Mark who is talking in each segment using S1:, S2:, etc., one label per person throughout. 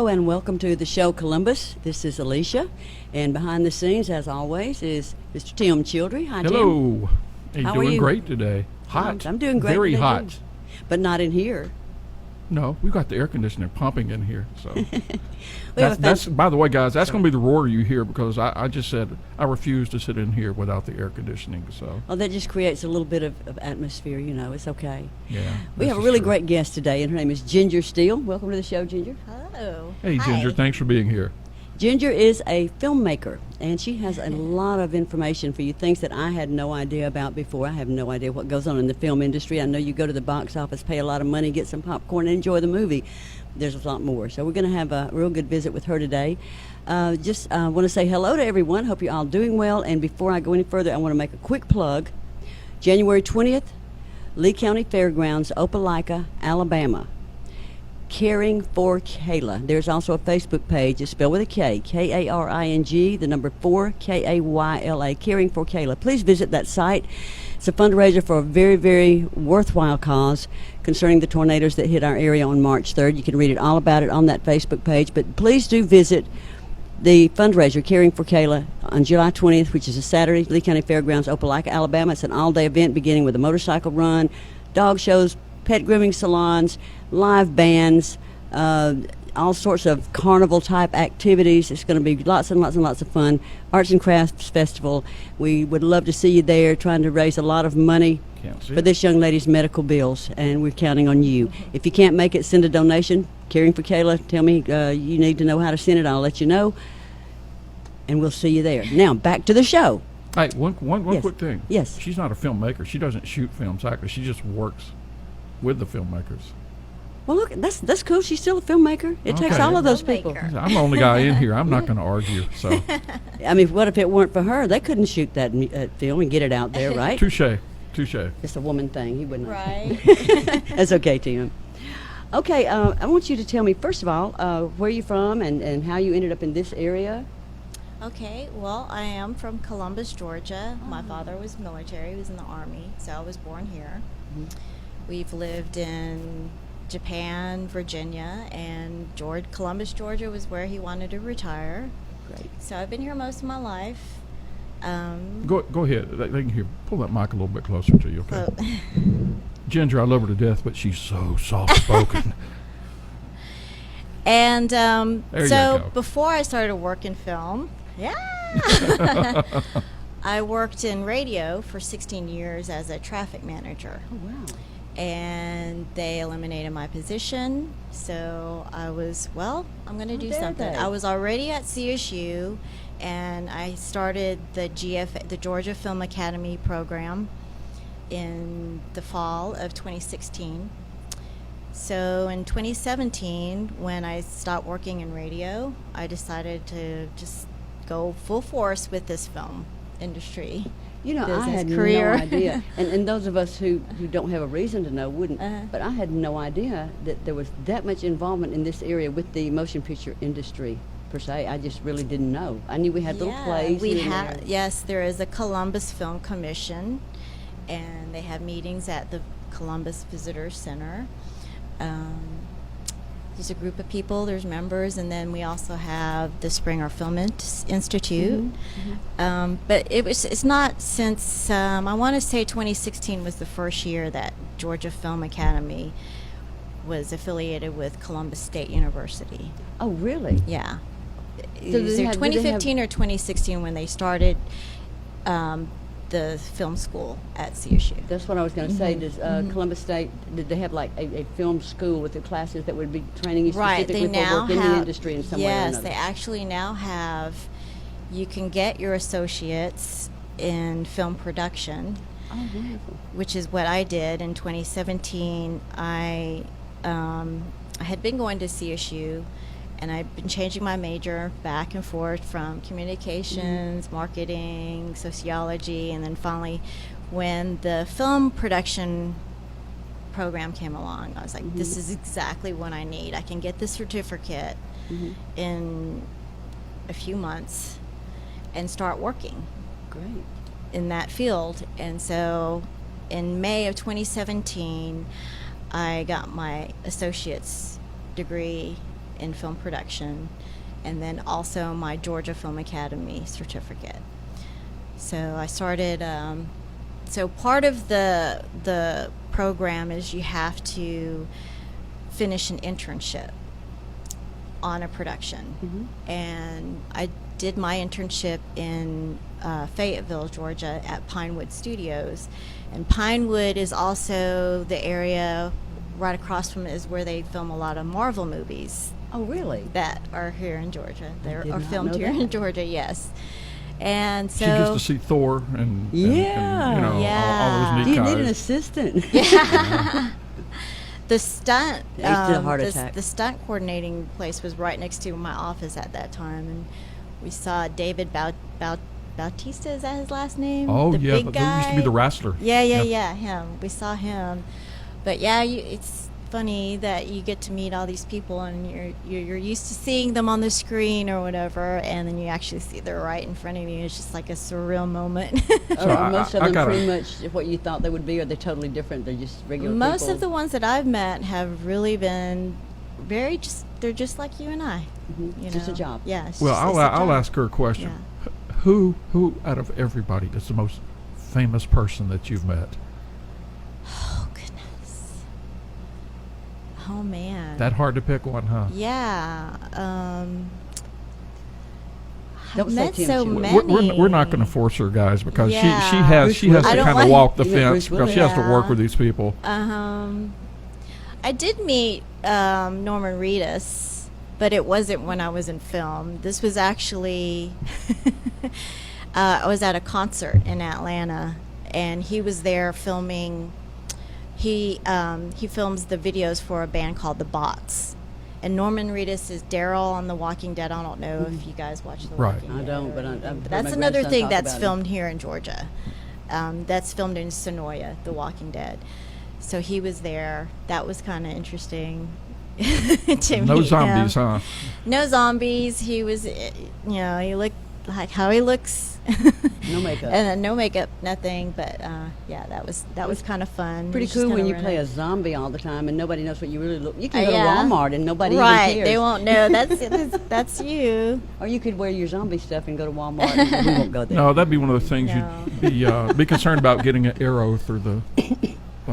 S1: and welcome to the show Columbus. This is Alicia, and behind the scenes, as always, is Mr. Tim Childry. Hi, Tim.
S2: Hello.
S1: How
S2: Doing
S1: are you?
S2: great today. Hot.
S1: I'm doing great.
S2: Very
S1: today,
S2: hot.
S1: too. But not in here.
S2: No, we've got the air conditioner pumping in here. So
S1: have
S2: that's by the way, guys, that's going to be the roar you hear because I just said I refuse to sit in here without the air conditioning. So
S1: Well, that just creates a little bit of atmosphere, you know. It's okay.
S2: yeah.
S1: We have a really great guest today, and her name is Ginger Steele. Welcome to the show, Ginger.
S3: Hello.
S2: Hey,
S3: Hi.
S2: Ginger, thanks for being here.
S1: Ginger is a filmmaker, and she has a lot of information for you, things that I had no idea about before. I have no idea what goes on in the film industry. I know you go to the box office, pay a lot of money, get some popcorn, and enjoy the movie. There's a lot more. So we're going to have a real good visit with her today. Just want to say hello to everyone. Hope you're all doing well. And before I go any further, I want to make a quick plug. January 20th, Lee County Fairgrounds, Opelika, Alabama. Caring for Kayla. There's also a Facebook page. It's spelled with a K, K-A-R-I-N-G, the number 4, K-A-Y-L-A, Caring for Kayla. Please visit that site. It's a fundraiser for a very, very worthwhile cause concerning the tornadoes that hit our area on March 3rd. You can read it all about it on that Facebook page. But please do visit the fundraiser, Caring for Kayla, on July 20th, which is a Saturday, Lee County Fairgrounds, Opelika, Alabama. It's an all-day event beginning with a motorcycle run, dog shows, pet grooming salons, live bands, all sorts of carnival-type activities. It's going to be lots and lots and lots of fun. Arts and Crafts Festival. We would love to see you there trying to raise a lot of money for this young lady's medical bills, and we're counting on you. If you can't make it, send a donation. Caring for Kayla, tell me you need to know how to send it. I'll let you know, and we'll see you there. Now, back to the show.
S2: Hey, one
S1: Yes.
S2: quick thing.
S1: Yes.
S2: She's not a filmmaker. She doesn't shoot films, actually. She just works with the filmmakers.
S1: Well, look, that's cool. She's still a filmmaker. It takes
S2: Okay.
S1: all of those people.
S3: Filmmaker.
S2: I'm the only guy in here. I'm not going to argue. So,
S1: I mean, what if it weren't for her? They couldn't shoot that film and get it out there, right?
S2: touche.
S1: It's a woman thing. He wouldn't.
S3: Right.
S1: That's okay, Tim. Okay, I want you to tell me, first of all, where you're from and how you ended up in this area.
S3: Okay, well, I am from Columbus, Georgia. My father was military. He was in the Army, so I was born here. We've lived in Japan, Virginia, and Columbus, Georgia was where he wanted to retire.
S1: Great.
S3: So I've been here most of my life.
S2: Go ahead. They can hear. Pull that mic a little bit closer to you, okay? Ginger, I love her to death, but she's so soft-spoken.
S3: And
S2: There you
S3: so
S2: go.
S3: before I started working film, I worked in radio for 16 years as a traffic manager.
S1: Oh, wow.
S3: And they eliminated my position, so I was, I'm going to do
S1: dare
S3: something.
S1: they?
S3: I was already at CSU, and I started the the Georgia Film Academy program in the fall of 2016. So in 2017, when I stopped working in radio, I decided to just go full force with this film industry.
S1: You know, I
S3: business
S1: had
S3: career.
S1: no idea. And those of us who don't have a reason to know wouldn't.
S3: Uh-huh.
S1: But I had no idea that there was that much involvement in this area with the motion picture industry, per se. I just really didn't know. I knew we had little plays.
S3: We
S1: here and
S3: have,
S1: there.
S3: yes, there is a Columbus Film Commission, and they have meetings at the Columbus Visitor Center. There's a group of people, there's members, and then we also have the Springer Film Institute. But it's not since, I want to say 2016 was the first year that Georgia Film Academy was affiliated with Columbus State University.
S1: Oh, really?
S3: Yeah.
S1: do they
S3: Either
S1: have- do they
S3: 2015 or 2016 when they started the film school at CSU.
S1: That's what I was going to say. Does Columbus State, did they have like a film school with the classes that would be training you
S3: Right,
S1: specifically
S3: they
S1: for
S3: now
S1: work in
S3: have,
S1: the industry in some way or
S3: yes,
S1: another?
S3: they actually now have, you can get your associates in film production,
S1: Oh, wonderful.
S3: which is what I did in 2017. I had been going to CSU, and I've been changing my major back and forth from communications, marketing, sociology, and then finally, when the film production program came along, I was like, this is exactly what I need. I can get the certificate in a few months and start working
S1: Great.
S3: in that field. And so in May of 2017, I got my associate's degree in film production, and then also my Georgia Film Academy certificate. So I started. So part of the program is you have to finish an internship on a production, and I did my internship in Fayetteville, Georgia, at Pinewood Studios, and Pinewood is also the area right across from it is where they film a lot of Marvel movies.
S1: Oh, really?
S3: That are here in Georgia. They
S1: did
S3: are
S1: not
S3: filmed
S1: know
S3: here
S1: that.
S3: in Georgia, yes. And so
S2: She gets to see Thor and you know,
S3: Yeah.
S2: all those
S1: Do
S2: neat
S1: you
S2: guys.
S1: need an assistant?
S3: the stunt
S1: Ate a heart
S3: the,
S1: attack.
S3: the stunt coordinating place was right next to my office at that time, and we saw David Bautista, is that his last name?
S2: Oh,
S3: the
S2: yeah,
S3: big
S2: but
S3: guy.
S2: there used to be the wrestler.
S3: Yeah, him. We saw him. But yeah, it's funny that you get to meet all these people and you're used to seeing them on the screen or whatever, and then you actually see they're right in front of you. It's just like a surreal moment.
S2: So
S1: Are most of
S2: I
S1: them
S2: gotta-
S1: pretty much what you thought they would be, or they're totally different? They're just regular
S3: Most
S1: people?
S3: of the ones that I've met have really been they're just like you and I.
S1: Mhm.
S3: You
S1: Just a
S3: know?
S1: job.
S3: Yeah. It's
S2: Well,
S3: just-
S2: I'll
S3: it's a
S2: I'll
S3: job.
S2: ask her a question.
S3: Yeah.
S2: Who out of everybody is the most famous person that you've met?
S3: Oh goodness. Oh man.
S2: That hard to pick one, huh?
S3: Yeah.
S1: Don't
S3: I've
S1: say
S3: met
S1: Tim
S3: so
S1: Stewart.
S3: many.
S2: We're not going to force her, guys, because
S3: Yeah.
S2: she has
S1: Bruce
S2: she has
S1: Willis.
S3: I
S2: to
S3: don't
S2: kind of
S3: like-
S2: walk the
S1: You mean
S2: fence
S1: Bruce
S2: because
S1: Willis?
S2: she has to work
S3: Yeah.
S2: with these people.
S3: I did meet Norman Reedus, but it wasn't when I was in film. This was actually I was at a concert in Atlanta, and he was there filming. He films the videos for a band called the Bots, and Norman Reedus is Daryl on The Walking Dead. I don't know if you guys watch The
S2: Right.
S3: Walking
S1: I
S3: Dead.
S1: don't, but
S3: or
S1: I've
S3: anything,
S1: heard
S3: but
S1: my
S3: that's another
S1: grandson
S3: thing
S1: talk
S3: that's
S1: about
S3: filmed here in Georgia. That's filmed in Sonoya, The Walking Dead. So he was there. That was kind of interesting. to
S2: No
S3: meet
S2: zombies,
S3: him.
S2: huh?
S3: No zombies. He was, he looked like how he looks.
S1: No makeup.
S3: And then no makeup, nothing. But yeah, that was kind of fun.
S1: Pretty
S3: It was just
S1: cool when
S3: kinda
S1: you play a
S3: random.
S1: zombie all the time and nobody knows what you really look. You can go
S3: Yeah.
S1: to Walmart and nobody
S3: Right,
S1: even cares.
S3: they won't know. That's you.
S1: Or you could wear your zombie stuff and go to Walmart. And we won't go there.
S2: No, that'd be one of the things
S3: No.
S2: you'd be concerned about getting an arrow through the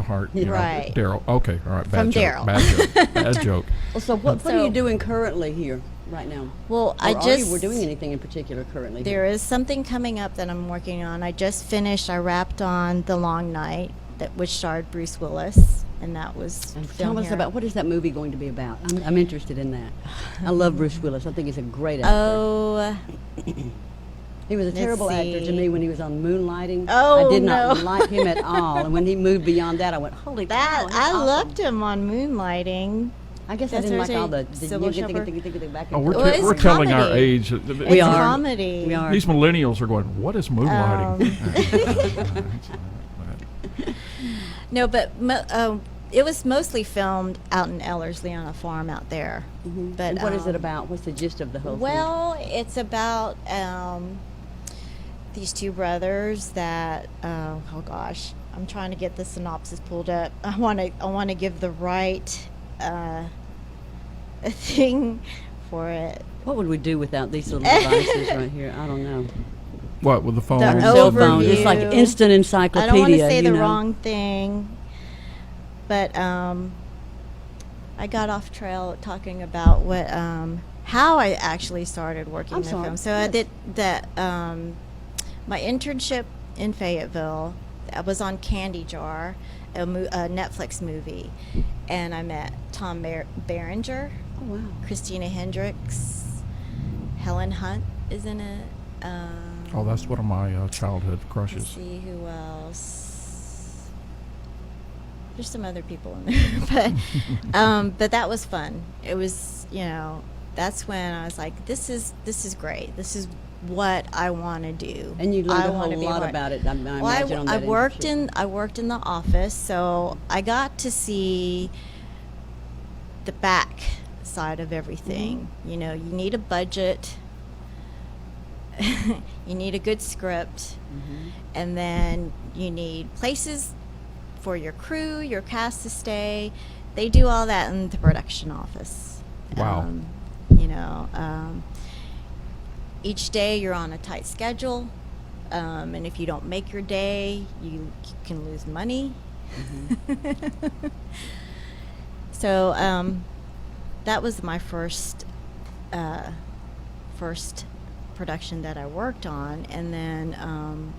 S2: heart. You know.
S3: Right.
S2: Daryl. Okay. All right. Bad
S3: From
S2: joke.
S3: Daryl.
S2: Bad joke. Bad joke.
S1: Well, so what are
S3: So-
S1: you doing currently here right now?
S3: Well,
S1: Or
S3: I
S1: are
S3: just
S1: you we're doing anything in particular currently?
S3: There is something coming up that I'm working on. I just finished. I wrapped on The Long Night, which starred Bruce Willis, and that was
S1: And
S3: filmed
S1: tell us
S3: here.
S1: about what is that movie going to be about? I'm interested in that. I love Bruce Willis. I think he's a great actor.
S3: Oh,
S1: He was a
S3: let's
S1: terrible actor to
S3: see.
S1: me when he was on Moonlighting.
S3: Oh,
S1: I did not
S3: no.
S1: like him at all. And when he moved beyond that, I went, holy
S3: that
S1: cow, he's
S3: I
S1: awesome.
S3: loved him on Moonlighting.
S1: I guess I
S3: That's
S1: didn't
S3: what
S1: like
S3: I
S1: all the
S3: say, Sybil Shepherd.
S1: back
S2: Oh,
S1: and
S2: we're,
S1: forth.
S3: Well,
S2: te-
S3: it's
S2: we're telling our
S3: comedy.
S2: age.
S1: We
S3: It's
S1: are.
S3: comedy.
S1: We are.
S2: These millennials are going, what is moonlighting?
S3: No, but it was mostly filmed out in Ellerslie on a farm out there.
S1: Mhm.
S3: But
S1: And what is it about? What's the gist of the whole thing?
S3: Well, it's about these two brothers that oh gosh, I'm trying to get the synopsis pulled up. I want to give the right thing for it.
S1: What would we do without these little devices right here? I don't know.
S2: What, with the phone?
S3: The
S1: Our cell phone. It's like
S3: overview.
S1: instant
S3: I
S1: encyclopedia.
S3: don't want to say
S1: you
S3: the
S1: know.
S3: wrong thing, but I got off trail talking about what how I actually started working
S1: I'm
S3: in
S1: sorry.
S3: film. So I
S1: Yes.
S3: did that. My internship in Fayetteville, I was on Candy Jar, a Netflix movie, and I met Tom Berenger,
S1: Oh, wow.
S3: Christina Hendricks, Helen Hunt is in it.
S2: Oh, that's one of my childhood
S3: Let's
S2: crushes.
S3: see who else. There's some other people in there, but that was fun. It was, that's when I was like, this is great. This is what I want to do.
S1: And you learned
S3: I
S1: a
S3: wanna
S1: whole
S3: be
S1: lot
S3: more-
S1: about it. I
S3: Well,
S1: imagine on
S3: I
S1: that
S3: worked
S1: internship.
S3: I worked in the office, so I got to see the back side of everything.
S1: Mm-hmm.
S3: You need a budget. You need a good script.
S1: Mhm.
S3: And then you need places for your crew, your cast to stay. They do all that in the production office.
S2: Wow.
S3: You know, each day you're on a tight schedule, and if you don't make your day, you can lose money. So that was my first production that I worked on, and then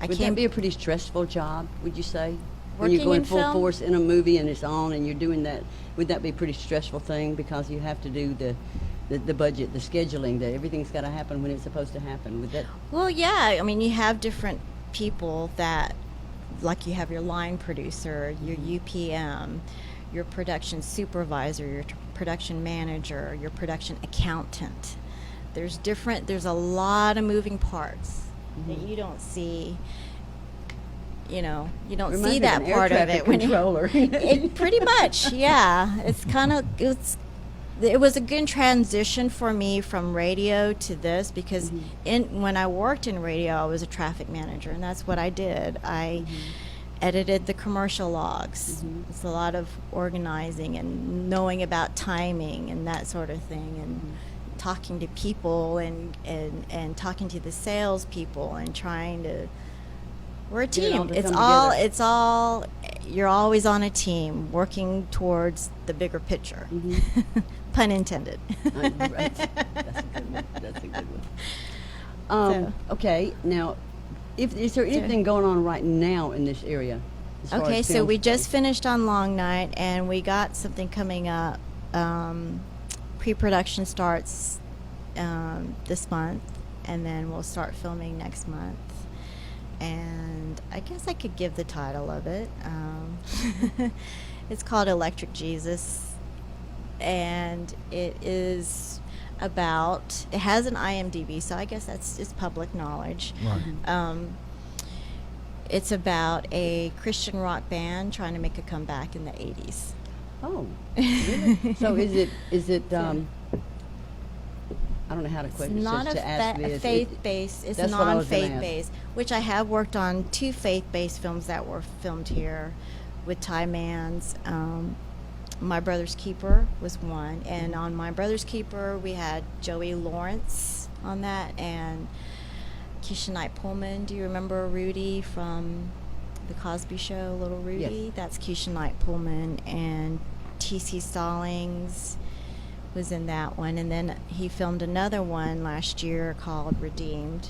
S1: Would that be a pretty stressful job, would you say? When
S3: Working
S1: you're going
S3: in
S1: full
S3: film?
S1: force in a movie and it's on and you're doing that, would that be a pretty stressful thing because you have to do the budget, the scheduling, everything's got to happen when it's supposed to happen? Would that?
S3: Well, yeah. I mean, you have different people that, like, you have your line producer, your UPM, your production supervisor, your production manager, your production accountant. There's a lot of moving parts that you don't see. You know, you don't
S1: Reminds
S3: see
S1: me of
S3: that
S1: an air
S3: part of
S1: traffic
S3: it. When
S1: controller.
S3: it pretty much, yeah. It was a good transition for me from radio to this because when I worked in radio, I was a traffic manager, and that's what I did. I edited the commercial logs. It's a lot of organizing and knowing about timing and that sort of thing, and talking to people and talking to the salespeople and trying to. We're a
S1: Get it all
S3: team.
S1: to come together.
S3: It's all. You're always on a team working towards the bigger picture. Pun intended.
S1: Right. That's a good one. Okay, now, is there anything going on right now in this area? as far
S3: Okay,
S1: as
S3: so
S1: films
S3: we
S1: go?
S3: just finished on Long Night, and we got something coming up. Pre-production starts this month, and then we'll start filming next month. And I guess I could give the title of it. It's called Electric Jesus, and it is about. It has an IMDb, so I guess that's just public knowledge.
S2: Right.
S3: It's about a Christian rock band trying to make a comeback in the 80s.
S1: Oh, really? So is it? I don't know how to
S3: It's
S1: question
S3: not
S1: to ask this.
S3: faith-based. It's
S1: That's what I was gonna ask.
S3: non-faith-based, which I have worked on 2 faith-based films that were filmed here with Ty Mans. My Brother's Keeper was one, and on My Brother's Keeper we had Joey Lawrence on that, and Keisha Knight Pullman. Do you remember Rudy from The Cosby Show, Little Rudy?
S1: Yes.
S3: That's Keisha Knight Pullman, and T.C. Stallings was in that one, and then he filmed another one last year called Redeemed,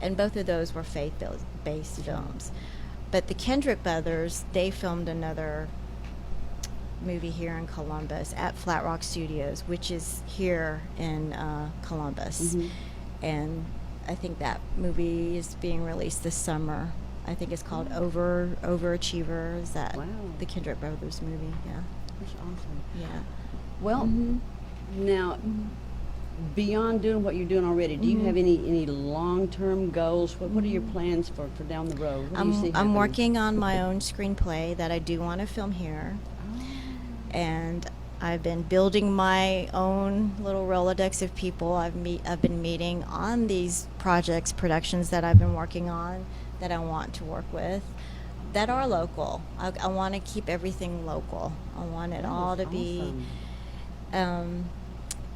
S3: and both of those were faith-based films. But the Kendrick brothers, they filmed another movie here in Columbus at Flat Rock Studios, which is here in Columbus, and I think that movie is being released this summer. I think it's called Overachiever. Is that
S1: Wow.
S3: the Kendrick brothers movie? Yeah.
S1: That's awesome.
S3: Yeah.
S1: Well, now, beyond doing what you're doing already, do you have any long-term goals? What are your plans for down the road? What do you see
S3: I'm
S1: happening?
S3: working on my own screenplay that I do want to film here, and I've been building my own little Rolodex of people I've been meeting on these projects, productions that I've been working on that I want to work with that are local. I want to keep everything local. I want it
S1: That
S3: all
S1: is
S3: to be
S1: awesome.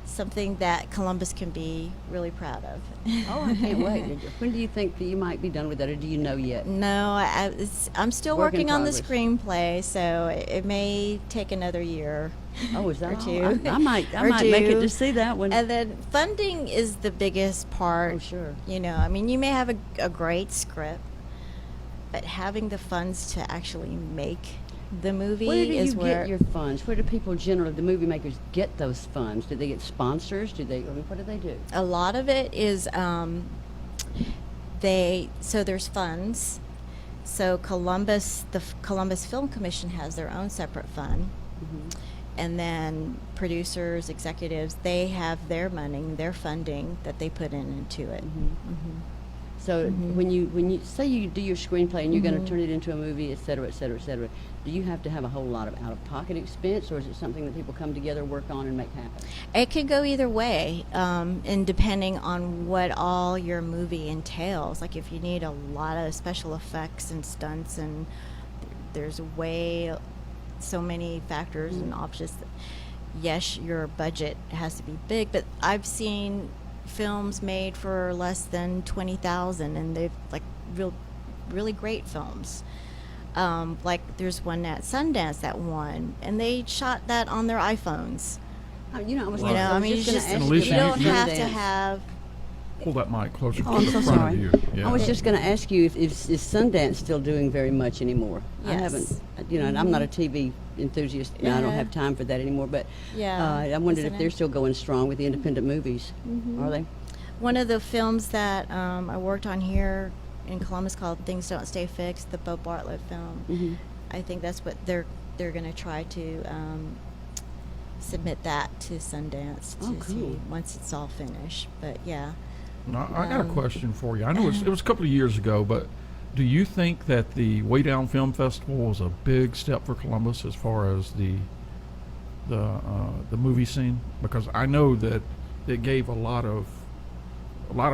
S3: something that Columbus can be really proud of.
S1: Oh, I can't wait. When do you think that you might be done with that, or do you know yet?
S3: No, I'm still
S1: Work in
S3: working on the
S1: progress.
S3: screenplay, so it may take another year.
S1: Oh, is that
S3: or
S1: all?
S3: two.
S1: I might
S3: Or
S1: make it
S3: two.
S1: to see that one.
S3: And then funding is the biggest part.
S1: Oh, sure.
S3: You know, I mean, you may have a great script, but having the funds to actually make the movie
S1: Where do you
S3: is where
S1: get your funds? Where do people generally, the movie makers, get those funds? Do they get sponsors? What do they do?
S3: a lot of it is there's funds. So the Columbus Film Commission has their own separate fund. And then producers, executives, they have their money, their funding that they put into it.
S1: So when you say you do your screenplay and you're going to turn it into a movie, et cetera, et cetera, et cetera, do you have to have a whole lot of out-of-pocket expense, or is it something that people come together, work on, and make happen?
S3: It can go either way, and depending on what all your movie entails. Like if you need a lot of special effects and stunts, and there's so many factors and options. yes, your budget has to be big, but I've seen films made for less than 20,000, and they've like really great films. Like there's one at Sundance that won, and they shot that on their iPhones.
S1: You know, I was,
S2: Right.
S3: You know, I mean,
S1: just
S3: you
S1: gonna
S3: just
S1: ask
S2: And
S3: you
S2: Lisa,
S3: don't
S2: you-
S3: have to
S1: Sundance.
S3: have.
S2: Pull that mic closer
S1: Oh,
S2: to
S1: I'm
S2: the
S1: so
S2: front
S1: sorry.
S2: of you. Yeah.
S1: I was just going to ask you if is Sundance still doing very much anymore? I
S3: Yes.
S1: haven't, you know, and I'm not a TV enthusiast. And I don't
S3: Yeah.
S1: have time for that anymore. But
S3: Yeah,
S1: I wondered
S3: isn't
S1: if they're
S3: it?
S1: still going strong with the independent movies. Are they?
S3: One of the films that I worked on here in Columbus called "Things Don't Stay Fixed," the Bo Bartlett film.
S1: Mhm.
S3: I think that's what they're going to try to submit that to Sundance to
S1: Oh, cool.
S3: see once it's all finished. But yeah,
S2: Now, I got a
S3: Um,
S2: question for you. I know it was a couple of years ago, but do you think that the Way Down Film Festival was a big step for Columbus as far as the movie scene? Because I know that it gave a lot of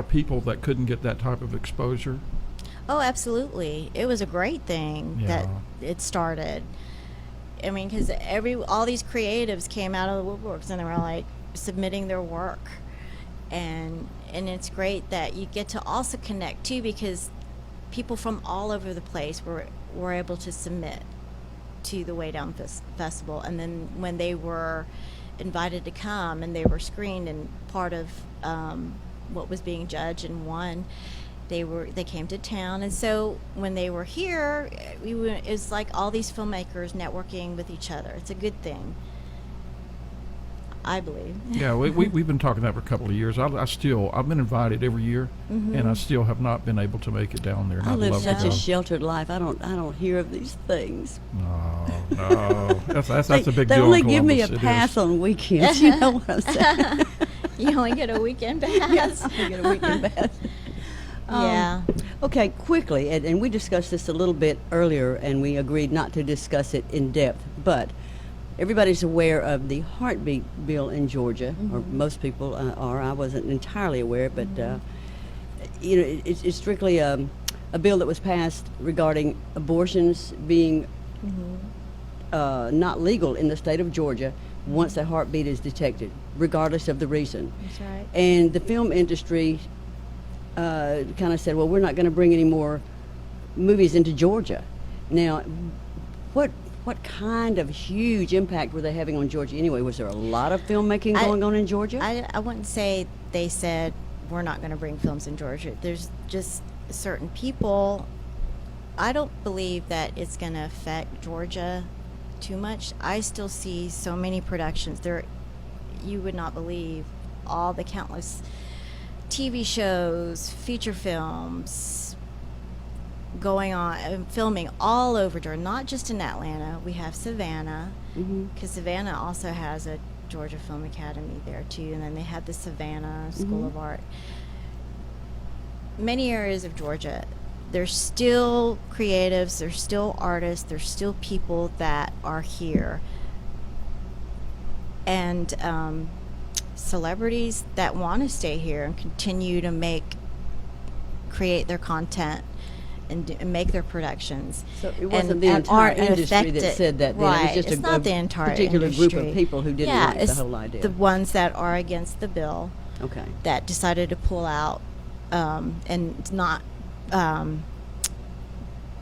S2: people that couldn't get that type of exposure.
S3: oh, absolutely, it was a great thing that
S2: Yeah.
S3: it started. I mean, because all these creatives came out of the woodworks and they were like submitting their work, and it's great that you get to also connect too, because people from all over the place were able to submit to the Way Down Festival, and then when they were invited to come and they were screened and part of what was being judged and won, they came to town. And so when they were here, it's like all these filmmakers networking with each other. It's a good thing, I believe.
S2: Yeah, we've been talking that for a couple of years. I've been invited every year, and I still have not been able to make it down there. And
S1: I
S2: I'd
S1: live
S2: love
S1: such
S2: to
S1: a
S2: go.
S1: sheltered life. I don't hear of these things.
S2: No, that's a big
S1: They
S2: deal.
S1: only
S2: in
S1: give me a
S2: Columbus. It is.
S1: pass on weekends. You know what I'm saying?
S3: You only get a weekend pass.
S1: Yes, I get a weekend pass.
S3: Yeah.
S1: Okay, quickly, and we discussed this a little bit earlier, and we agreed not to discuss it in depth, but everybody's aware of the heartbeat bill in Georgia, or most people are. I wasn't entirely aware, but you know, it's strictly a bill that was passed regarding abortions being not legal in the state of Georgia once a heartbeat is detected, regardless of the reason.
S3: That's right.
S1: And the film industry kind of said, well, we're not going to bring any more movies into Georgia. Now, what kind of huge impact were they having on Georgia anyway? Was there a lot of filmmaking going on in Georgia?
S3: I wouldn't say they said we're not going to bring films in Georgia. There's just certain people. I don't believe that it's going to affect Georgia too much. I still see so many productions there. You would not believe all the countless TV shows, feature films going on, filming all over Georgia, not just in Atlanta. We have Savannah, because Savannah also has a Georgia Film Academy there too, and then they have the Savannah School of Art. Many areas of Georgia, there's still creatives, there's still artists, there's still people that are here, and celebrities that want to stay here and continue to create their content and make their productions.
S1: So it wasn't the
S3: and
S1: entire
S3: aren't
S1: industry that
S3: affected-
S1: said that. Then.
S3: Right.
S1: It was just
S3: it's not the entire
S1: particular
S3: industry.
S1: group of people who didn't
S3: yeah,
S1: like the
S3: it's
S1: whole idea.
S3: the ones that are against the bill
S1: Okay.
S3: that decided to pull out and not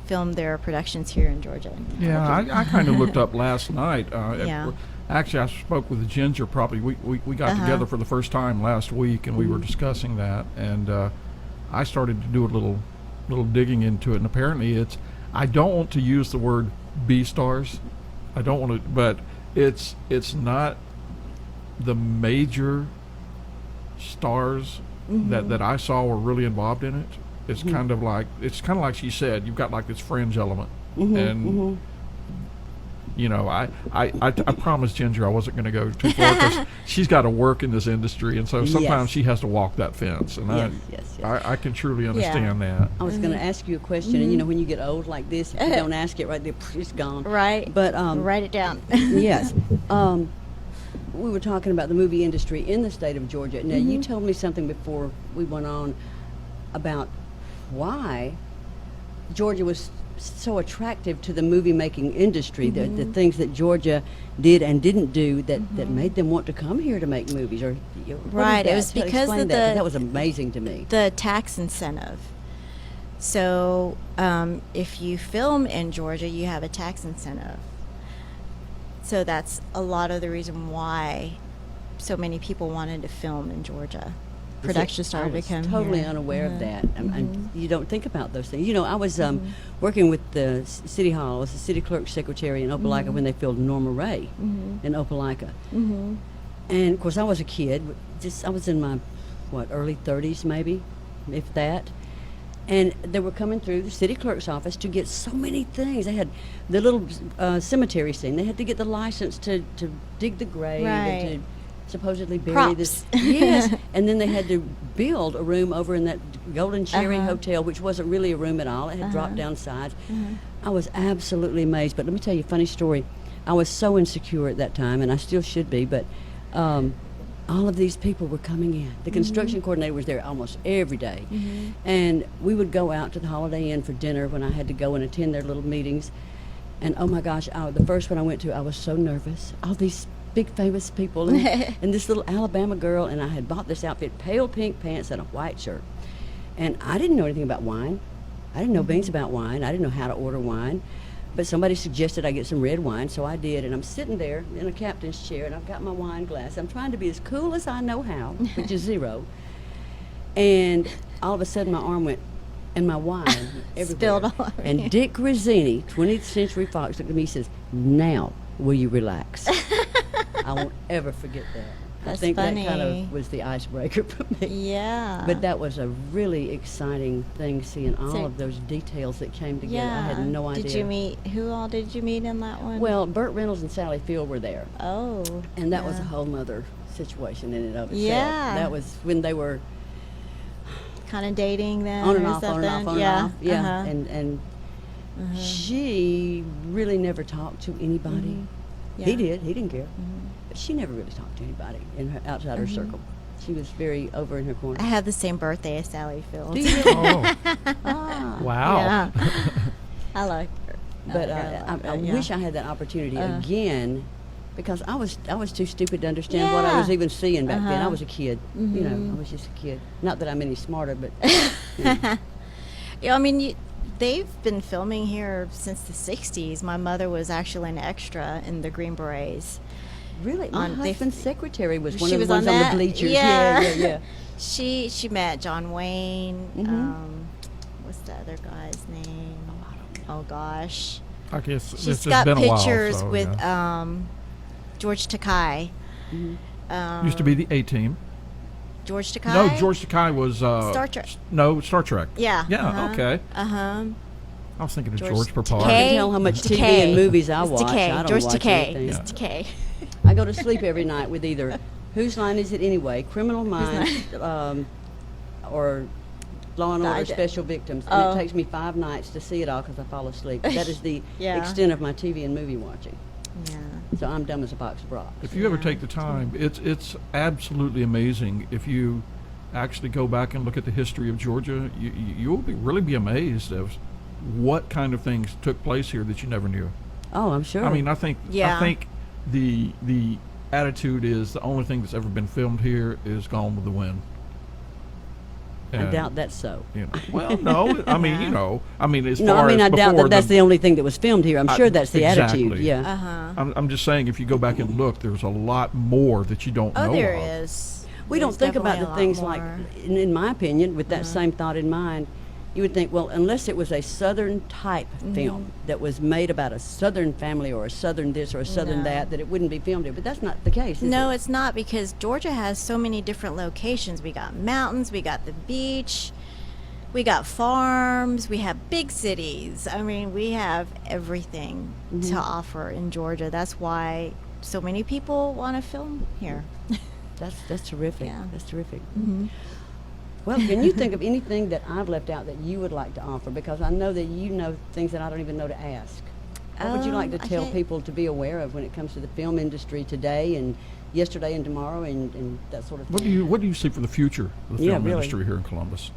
S3: film their productions here in Georgia.
S2: Yeah, I kind of looked up last night.
S3: Yeah.
S2: Actually, I spoke with Ginger. Probably we got together for the first time last week, and we were discussing that. And I started to do a little digging into it, and apparently I don't want to use the word B stars. I don't want to, but it's not the major stars that I saw were really involved in it. It's kind of like she said, you've got like this fringe element, and you know, I promised Ginger I wasn't going to go too far because she's got to work in this industry, and so sometimes
S1: Yes.
S2: she has to walk that fence, and
S1: Yes.
S2: I can truly understand that.
S1: I was going to ask you a question, and you know, when you get old like this, if you don't ask it right there, it's gone.
S3: Right.
S1: But
S3: Write it down.
S1: yes. We were talking about the movie industry in the state of Georgia. Now, you told me something before we went on about why Georgia was so attractive to the movie making industry, the things that Georgia did and didn't do that made them want to come here to make movies. Or
S3: Right, it was because
S1: explain
S3: of
S1: that was amazing to me.
S3: the tax incentive. So if you film in Georgia, you have a tax incentive. So that's a lot of the reason why so many people wanted to film in Georgia. Production started to come
S1: totally
S3: here.
S1: unaware of that. And you don't think about those things. You know, I was working with the City Hall as the city clerk secretary in Opelika when they filmed Norma Ray in Opelika. And of course, I was a kid. I was in my early 30s, maybe, if that. And they were coming through the city clerk's office to get so many things. They had the little cemetery scene. They had to get the license to dig the grave and to supposedly bury this. Yes. And then they had to build a room over in that Golden Cherry Hotel, which wasn't really a room at all. It had dropped down sides. I was absolutely amazed. But let me tell you a funny story. I was so insecure at that time, and I still should be, but all of these people were coming in. The construction coordinator was there almost every day. And we would go out to the Holiday Inn for dinner when I had to go and attend their little meetings. And oh my gosh, the first one I went to, I was so nervous. All these big famous people and this little Alabama girl, and I had bought this outfit, pale pink pants and a white shirt. And I didn't know anything about wine. I didn't know beans about wine. I didn't know how to order wine. But somebody suggested I get some red wine, so I did. And I'm sitting there in a captain's chair, and I've got my wine glass. I'm trying to be as cool as I know how, which is zero. And all of a sudden, my arm went, and my wine everywhere.
S3: Spilled all over
S1: And
S3: you.
S1: Dick Grazzini, 20th Century Fox, looked at me and says, "Now will you relax?" I won't ever forget that.
S3: That's
S1: I think
S3: funny.
S1: that kind of was the icebreaker for me.
S3: Yeah.
S1: But that was a really exciting thing, seeing all
S3: So-
S1: of those details that came together. I had no idea.
S3: Did you meet, who all did you meet in that one?
S1: Well, Burt Reynolds and Sally Field were there,
S3: Oh.
S1: and that was a
S3: yeah.
S1: whole nother situation in and of itself.
S3: Yeah.
S1: That was when they were
S3: Kind of dating them
S1: on and
S3: or
S1: off, on and
S3: something?
S1: off, on
S3: yeah.
S1: and off. Yeah,
S3: Uh-huh.
S1: and she really never talked to anybody. He
S3: Yeah.
S1: did. He didn't care. But she never really talked to anybody in her outside her circle. She was very over in her corner.
S3: I have the same birthday as Sally Field.
S1: Do you?
S2: Oh,
S1: Ah.
S2: wow.
S3: Yeah. I like her.
S1: But
S3: like her a lot,
S1: I
S3: yeah.
S1: wish I had that opportunity again, because I was too stupid to understand what I was
S3: Yeah.
S1: even seeing back then. I
S3: Uh-huh.
S1: was a kid, you know. I was just a kid. Not that I'm any smarter, but
S3: Yeah, I mean, they've been filming here since the 60s. My mother was actually an extra in the Green Berets.
S1: really, my
S3: On- they-
S1: husband's secretary was one
S3: She
S1: of
S3: was
S1: the ones
S3: on
S1: on
S3: that?
S1: the bleachers.
S3: Yeah.
S1: Yeah.
S3: She met John Wayne.
S1: Mhm.
S3: What's the other guy's name? Oh gosh.
S2: I guess
S3: She's
S2: it's
S3: got
S2: been a while.
S3: pictures
S2: so,
S3: with
S2: yeah.
S3: George Takei.
S2: Used to be the A Team.
S3: George Takei.
S2: No, George Takei was
S3: Star Trek.
S2: No, Star Trek.
S3: Yeah.
S2: Yeah.
S3: uh-huh,
S2: Okay.
S3: Uh-huh.
S2: I was thinking of
S3: George
S2: George Papard.
S1: I can tell how much TV and movies I
S3: It's
S1: watch.
S3: Takei.
S1: I don't
S3: George
S1: watch
S3: Takei.
S1: anything.
S3: It's Takei.
S1: I go to sleep every night with either Whose Line Is It Anyway, Criminal Minds, or Law and
S3: I
S1: Order
S3: d-
S1: Special Victims. And
S3: Oh.
S1: it takes me 5 nights to see it all because I fall asleep. That is the
S3: Yeah.
S1: extent of my TV and movie watching.
S3: Yeah.
S1: So I'm dumb as a box of rocks.
S2: If you ever
S3: Yeah.
S2: take the time, it's absolutely amazing. If you actually go back and look at the history of Georgia, you will really be amazed of what kind of things took place here that you never knew.
S1: Oh, I'm sure.
S2: I mean, I think
S3: Yeah.
S2: the attitude is the only thing that's ever been filmed here is Gone with the Wind.
S1: I
S2: And,
S1: doubt that's so.
S2: you know, well, no, I mean, you know, I mean, as
S1: No,
S2: far
S1: I mean,
S2: as
S1: I doubt
S2: before
S1: that that's the only thing that was filmed here. I'm sure that's the attitude.
S2: exactly.
S1: Yeah.
S3: Uh-huh.
S2: I'm just saying, if you go back and look, there's a lot more that you don't
S3: Oh,
S2: know
S3: there
S2: of.
S3: is.
S1: We don't
S3: There's
S1: think about
S3: definitely
S1: the
S3: a lot
S1: things like,
S3: more.
S1: in my opinion, with that same thought in mind, you would think, well, unless it was a Southern type film that was made about a Southern family or a Southern this or a Southern
S3: No.
S1: that it wouldn't be filmed here. But that's not the case, is
S3: No,
S1: it?
S3: it's not, because Georgia has so many different locations. We got mountains, we got the beach, we got farms, we have big cities. I mean, we have everything to offer in Georgia. That's why so many people want to film here.
S1: That's terrific.
S3: Yeah.
S1: That's terrific. Well, can you think of anything that I've left out that you would like to offer? Because I know that you know things that I don't even know to ask. What would you like to
S3: I
S1: tell
S3: can't-
S1: people to be aware of when it comes to the film industry today and yesterday and tomorrow and that sort of thing?
S2: What do you see for the future of the
S1: Yeah,
S2: film
S1: really.
S2: industry here in Columbus?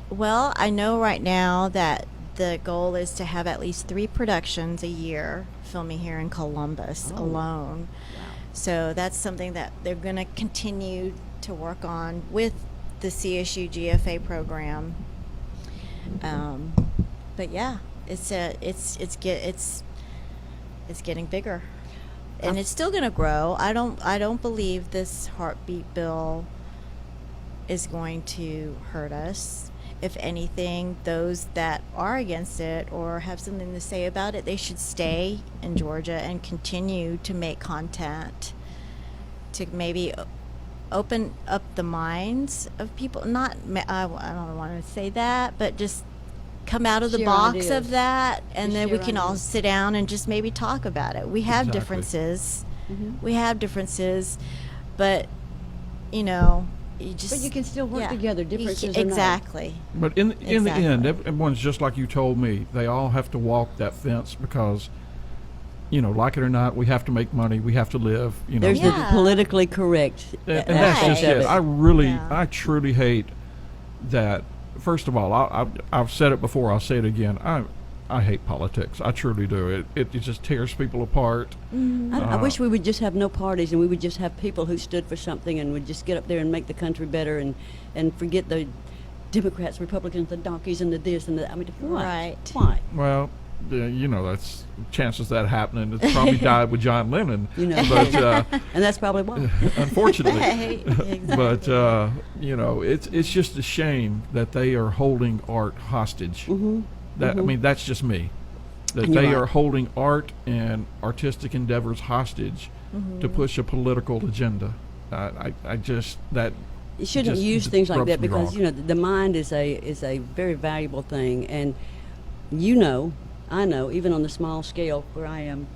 S3: Well, I know right now that the goal is to have at least 3 productions a year filming here in Columbus alone.
S1: Wow.
S3: So that's something that they're going to continue to work on with the CSU GFA program. But yeah, it's getting bigger, and it's still going to grow. I don't believe this heartbeat bill is going to hurt us. If anything, those that are against it or have something to say about it, they should stay in Georgia and continue to make content to maybe open up the minds of people. I don't want to say that, but just come out of the
S1: Share
S3: box
S1: ideas.
S3: of that, and
S1: Just
S3: then we
S1: share
S3: can all
S1: ideas.
S3: sit down and just maybe talk about it. We have
S2: Exactly.
S3: differences.
S1: Mhm.
S3: We have differences, but you know, you just.
S1: But you can still work
S3: yeah.
S1: together,
S3: You
S1: differences
S3: ca-
S1: or not.
S3: exactly.
S2: But in the end,
S3: Exactly.
S2: everyone's just like you told me. They all have to walk that fence because, like it or not, we have to make money. We have to live.
S1: There's
S3: Yeah.
S1: the politically correct.
S2: And that's just
S3: Right.
S2: it.
S3: Yeah.
S2: I truly hate that. First of all, I've said it before. I'll say it again. I hate politics. I truly do. It just tears people apart.
S1: I wish we would just have no parties and we would just have people who stood for something and would just get up there and make the country better and forget the Democrats, Republicans, the donkeys, and the this and the. I mean, why?
S3: Right.
S1: Why?
S2: Well, that's chances that happening. It probably died with John Lennon. But
S1: And that's probably why.
S2: unfortunately.
S3: Right. Exactly.
S2: But it's just a shame that they are holding art hostage.
S1: Mm-hmm.
S2: I mean, that's just me. That
S1: And you're
S2: they
S1: right.
S2: are holding art and artistic endeavors hostage to push a political agenda. I just that.
S1: You shouldn't
S2: just
S1: use things like
S2: rubs
S1: that
S2: me
S1: because
S2: wrong.
S1: the mind is a very valuable thing, and I know even on the small scale where I am,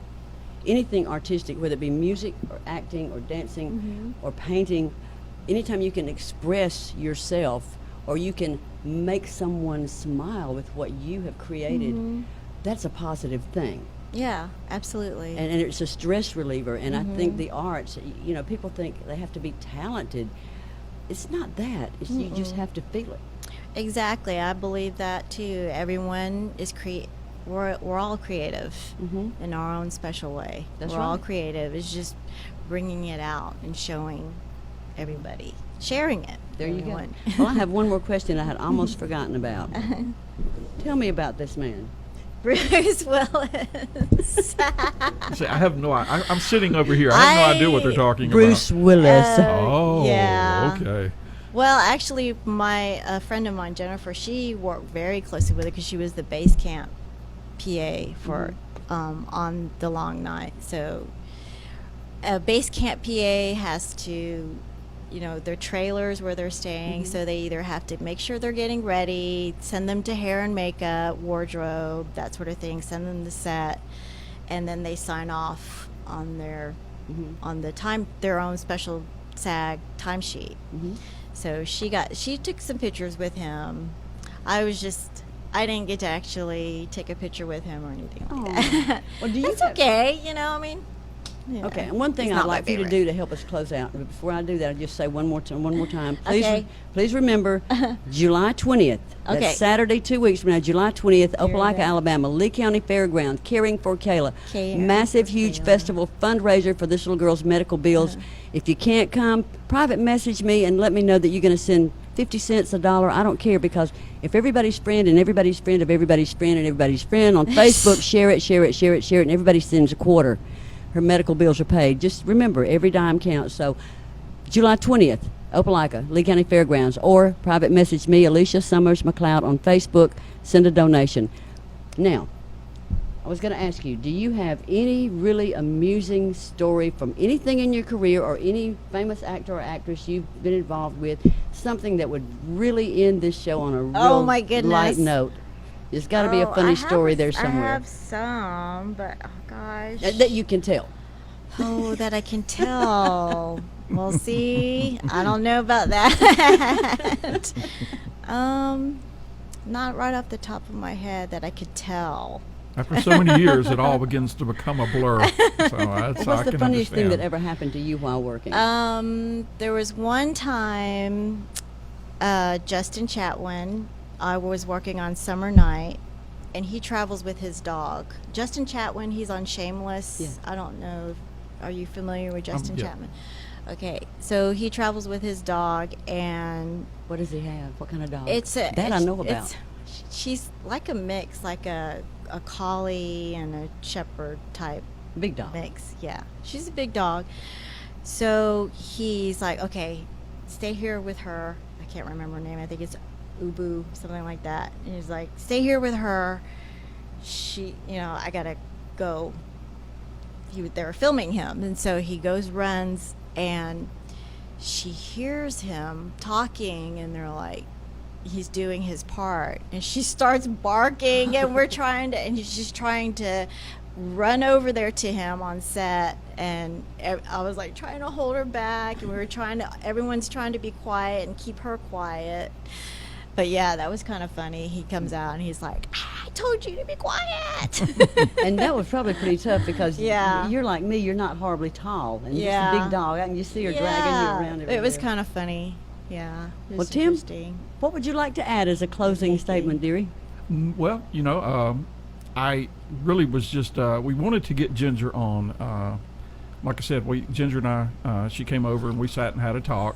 S1: anything artistic, whether it be music or acting or dancing or painting, anytime you can express yourself or you can make someone smile with what you have created, that's a positive thing.
S3: Yeah, absolutely.
S1: And it's a stress reliever. And I think the arts, people think they have to be talented. It's not that. You just have to feel it.
S3: Exactly, I believe that too. Everyone is we're all creative in our own special way.
S1: That's
S3: we're all
S1: right.
S3: creative. It's just bringing it out and showing everybody, sharing it.
S1: There you go.
S3: everyone.
S1: Well, I have one more question I had almost forgotten about. Tell me about this man.
S3: Bruce Willis.
S2: See, I have no. I'm sitting over here. I have no idea what they're talking
S1: Bruce Willis.
S2: about. Oh,
S3: yeah.
S2: okay.
S3: Well, actually, a friend of mine, Jennifer, she worked very closely with it because she was the base camp PA for on the long night. So, a base camp PA has to, their trailers where they're staying. So they either have to make sure they're getting ready, send them to hair and makeup, wardrobe, that sort of thing, send them the set, and then they sign off on their on their own special SAG timesheet. So she took some pictures with him. I didn't get to actually take a picture with him or anything like that.
S1: Well, do you
S3: That's
S1: have-
S3: okay,
S1: Okay, and one thing
S3: He's
S1: I'd
S3: not my
S1: like for you to
S3: favorite.
S1: do to help us close out, but before I do that, I'll just say one more time. Please,
S3: Okay.
S1: please remember July 20th.
S3: Okay.
S1: That's Saturday, 2 weeks from now, July 20th, Opelika,
S3: that.
S1: Alabama, Lee County Fairgrounds, Caring for Kayla.
S3: Caring
S1: Massive,
S3: for
S1: huge
S3: Kayla.
S1: festival fundraiser for this little girl's medical bills. If you can't come, private message me and let me know that you're going to send 50 cents, $1. I don't care, because if everybody's friend and everybody's friend of everybody's friend and everybody's friend on Facebook, share it, and everybody sends a quarter. Her medical bills are paid. Just remember, every dime counts. So, July 20th, Opelika, Lee County Fairgrounds, or private message me, Alicia Summers McLeod, on Facebook. Send a donation. Now, I was going to ask you, do you have any really amusing story from anything in your career or any famous actor or actress you've been involved with, something that would really end this show on a real
S3: Oh, my goodness.
S1: light note? There's got to be a funny story there
S3: I
S1: somewhere
S3: have some, but oh gosh.
S1: that you can tell.
S3: Oh, that I can tell. Well, see, I don't know about that. Not right off the top of my head that I could tell.
S2: After so many years, it all begins to become a blur. So that's, I
S1: What's the
S2: can
S1: funniest thing
S2: understand.
S1: that ever happened to you while working?
S3: There was one time, Justin Chatwin, I was working on Summer Night, and he travels with his dog. Justin Chatwin, he's on Shameless.
S1: Yeah.
S3: I don't know. Are you familiar with Justin
S2: yeah.
S3: Chapman? Okay, so he travels with his dog, and
S1: What does he have? What kind of dog?
S3: it's a
S1: that I
S3: it's-
S1: know about.
S3: She's like a mix, like a collie and a shepherd type
S1: Big dog.
S3: mix. Yeah, she's a big dog. So he's like, okay, stay here with her. I can't remember her name. I think it's Ubu, something like that. And he's like, stay here with her. I gotta go. They were filming him, and so he goes, runs, and she hears him talking, and they're like, he's doing his part, and she starts barking, and she's trying to run over there to him on set, and I was like trying to hold her back, and everyone's trying to be quiet and keep her quiet. But yeah, that was kind of funny. He comes out and he's like, I told you to be quiet.
S1: And that was probably pretty tough because
S3: Yeah.
S1: you're like me, you're not horribly tall. And
S3: Yeah.
S1: just a big dog. I can just see her dragging you around everywhere.
S3: It was kind of funny. Yeah. It
S1: Well,
S3: was
S1: Tim,
S3: interesting.
S1: what would you like to add as a closing statement, dearie?
S2: Well, I really was just, we wanted to get Ginger on. Like I said, Ginger and I, she came over and we sat and had a talk.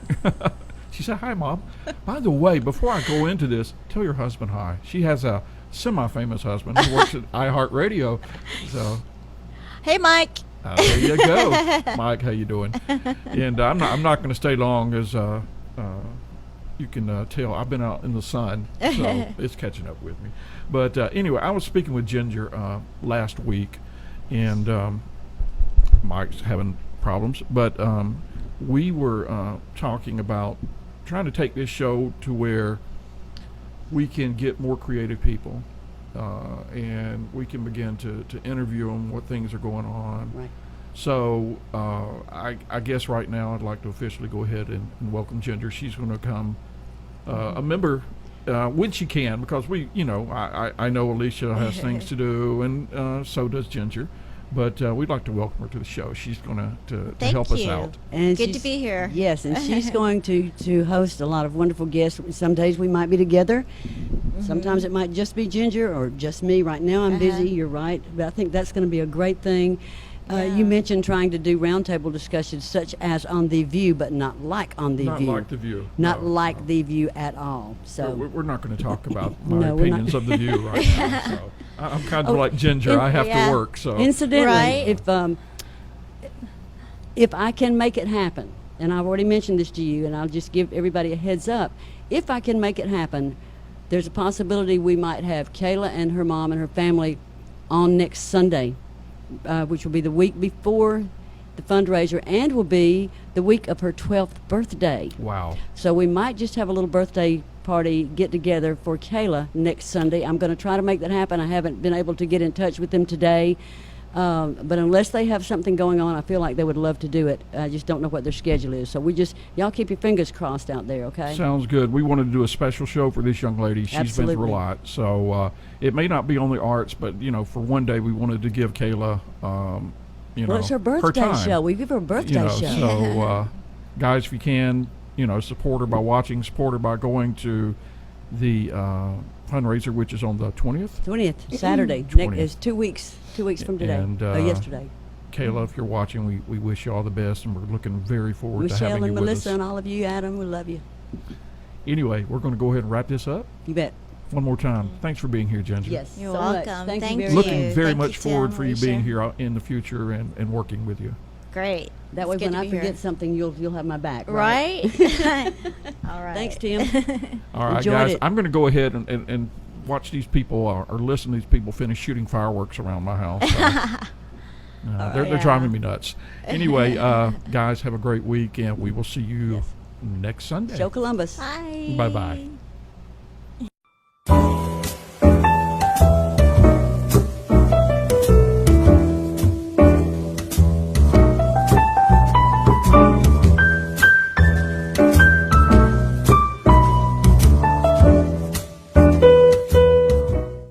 S2: She said, hi, Mom. By the way, before I go into this, tell your husband hi. She has a semi-famous husband who works at iHeartRadio. So
S3: Hey, Mike.
S2: there you go. Mike, how you doing? And I'm not going to stay long, as you can tell. I've been out in the sun, so it's catching up with me. But anyway, I was speaking with Ginger last week, and Mike's having problems. But we were talking about trying to take this show to where we can get more creative people, and we can begin to interview them, what things are going on.
S1: Right.
S2: So I guess right now I'd like to officially go ahead and welcome Ginger. She's going to come a member when she can, because I know Alicia has things to do, and so does Ginger. But we'd like to welcome her to the show. She's going to
S3: Thank
S2: help us
S3: you.
S2: out.
S1: And
S3: Good to
S1: she's-
S3: be here.
S1: Yes, and she's going to host a lot of wonderful guests. Some days we might be together. Sometimes it might just be Ginger or just me. Right now I'm busy, you're right. But I think that's going to be a great thing. You mentioned trying to do roundtable discussions such as on The View, but not like on The
S2: Not
S1: View.
S2: like The View.
S1: Not
S2: No,
S1: like
S2: no.
S1: The View at all. So
S2: We're not going to talk about my
S1: No, we're not.
S2: opinions of The View right now. So I'm kind of like Ginger.
S1: in-
S2: I have
S3: yeah.
S2: to work. So
S1: incidentally,
S3: Right.
S1: if I can make it happen, and I've already mentioned this to you, and I'll just give everybody a heads up, if I can make it happen, there's a possibility we might have Kayla and her mom and her family on next Sunday, which will be the week before the fundraiser and will be the week of her 12th birthday.
S2: wow.
S1: So we might just have a little birthday party get together for Kayla next Sunday. I'm going to try to make that happen. I haven't been able to get in touch with them today. But unless they have something going on, I feel like they would love to do it. I just don't know what their schedule is. So y'all keep your fingers crossed out there, okay?
S2: Sounds good. We wanted to do a special show for this young lady. She's been through
S1: Absolutely.
S2: a lot. So it may not be on the arts, but, for one day we wanted to give Kayla,
S1: Well, it's her birthday
S2: time.
S1: show. We give her a birthday show.
S2: So, guys, if you can, support her by watching, support her by going to the fundraiser, which is on the 20th.
S1: 20th, Saturday.
S2: 20th.
S1: Is 2 weeks. 2 weeks from today.
S2: And,
S1: yesterday.
S2: Kayla, if you're watching, we wish you all the best, and we're looking very forward to
S1: Michelle
S2: having
S1: and
S2: you with
S1: Melissa
S2: us.
S1: and all of you, Adam, we love you.
S2: Anyway, we're going to go ahead and wrap this up
S1: You bet.
S2: one more time. Thanks for being here, Ginger.
S1: Yes.
S3: You're
S1: so much.
S3: welcome.
S1: Thank
S3: Thank
S1: you very
S3: you.
S1: much.
S2: Looking very
S3: Thank
S2: much
S3: you,
S2: forward
S3: Tim,
S2: for you being
S3: Alicia.
S2: here out in the future and working with you.
S3: Great.
S1: That way,
S3: It's good
S1: when
S3: to
S1: I
S3: be
S1: forget
S3: here.
S1: something, you'll have my back.
S3: Right? All right.
S1: Thanks, Tim.
S2: All right,
S1: Enjoyed
S2: guys,
S1: it.
S2: I'm going to go ahead and watch these people or listen to these people finish shooting fireworks around my house. So, they're
S3: Yeah.
S2: driving me nuts. Anyway, guys, have a great week, and we will see you next Sunday.
S1: Joe Columbus.
S3: Bye.
S2: Bye-bye.